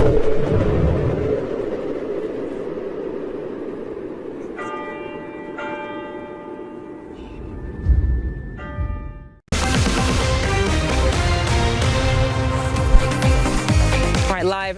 Live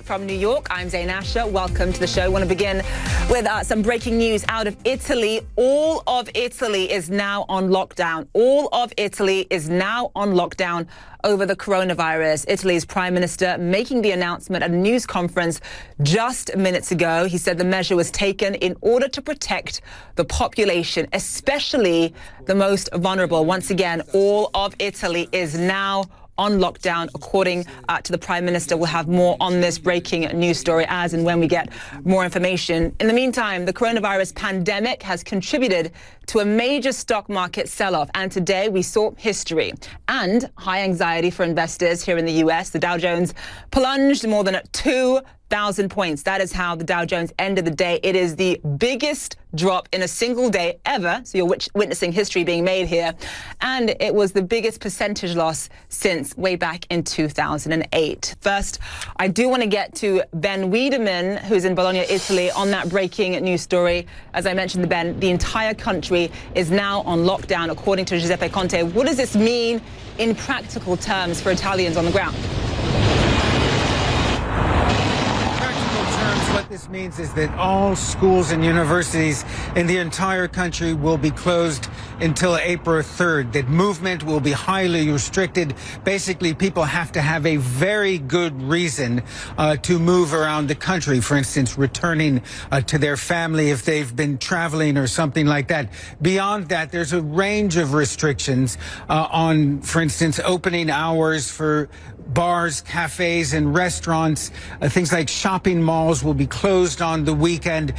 from New York, I'm Zain Asher. Welcome to the show. I want to begin with some breaking news out of Italy. All of Italy is now on lockdown. All of Italy is now on lockdown over the coronavirus. Italy's Prime Minister making the announcement at a news conference just minutes ago. He said the measure was taken in order to protect the population, especially the most vulnerable. Once again, all of Italy is now on lockdown, according to the Prime Minister. We'll have more on this breaking news story as and when we get more information. In the meantime, the coronavirus pandemic has contributed to a major stock market sell-off. And today we saw history and high anxiety for investors here in the U.S. The Dow Jones plunged more than 2,000 points. That is how the Dow Jones ended the day. It is the biggest drop in a single day ever. So you're witnessing history being made here. And it was the biggest percentage loss since way back in 2008. First, I do want to get to Ben Wiedemann, who's in Bologna, Italy, on that breaking news story. As I mentioned, Ben, the entire country is now on lockdown, according to Giuseppe Conte. What does this mean in practical terms for Italians on the ground? What this means is that all schools and universities in the entire country will be closed until April 3rd, that movement will be highly restricted. Basically, people have to have a very good reason to move around the country, for instance, returning to their family if they've been traveling or something like that. Beyond that, there's a range of restrictions on, for instance, opening hours for bars, cafes, and restaurants. Things like shopping malls will be closed on the weekend.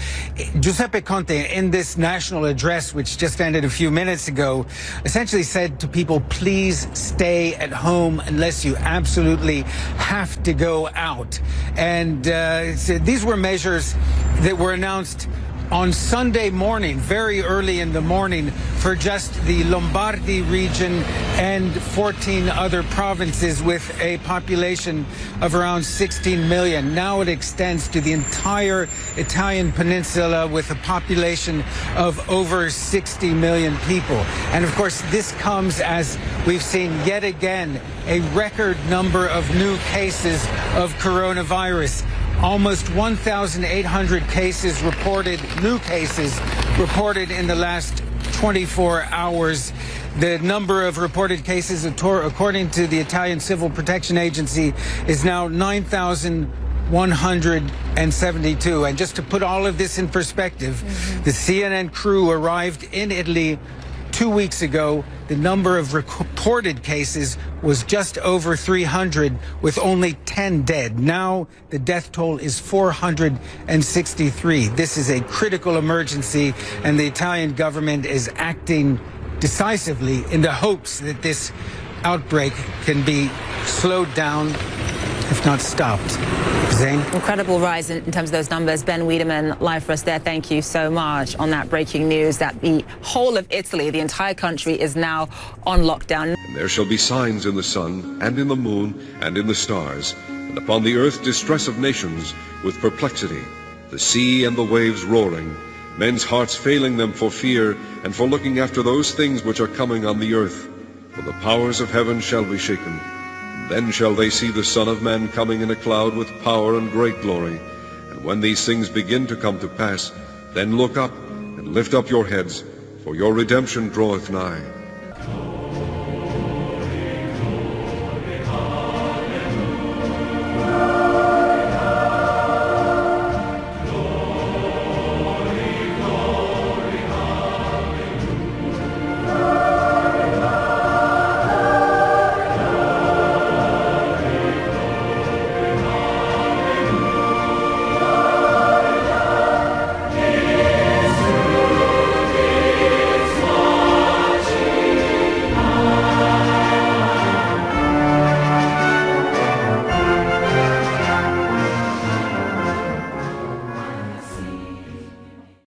Giuseppe Conte, in this national address, which just ended a few minutes ago, essentially said to people, please stay at home unless you absolutely have to go out. And these were measures that were announced on Sunday morning, very early in the morning, for just the Lombardy region and 14 other provinces with a population of around 16 million. Now it extends to the entire Italian peninsula with a population of over 60 million people. And of course, this comes as we've seen yet again a record number of new cases of coronavirus. Almost 1,800 cases reported, new cases reported in the last 24 hours. The number of reported cases, according to the Italian Civil Protection Agency, is now 9,172. And just to put all of this in perspective, the CNN crew arrived in Italy 2 weeks ago. The number of reported cases was just over 300, with only 10 dead. Now the death toll is 463. This is a critical emergency, and the Italian government is acting decisively in the hopes that this outbreak can be slowed down, if not stopped. Zain? Incredible rise in terms of those numbers. Ben Wiedemann, live for us there. Thank you so much on that breaking news that the whole of Italy, the entire country, is now on lockdown. And there shall be signs in the sun, and in the moon, and in the stars, and upon the earth distress of nations with perplexity, the sea and the waves roaring, men's hearts failing them for fear, and for looking after those things which are coming on the earth. For the powers of heaven shall be shaken. Then shall they see the Son of Man coming in a cloud with power and great glory. And when these things begin to come to pass, then look up and lift up your heads, for your redemption draweth nigh.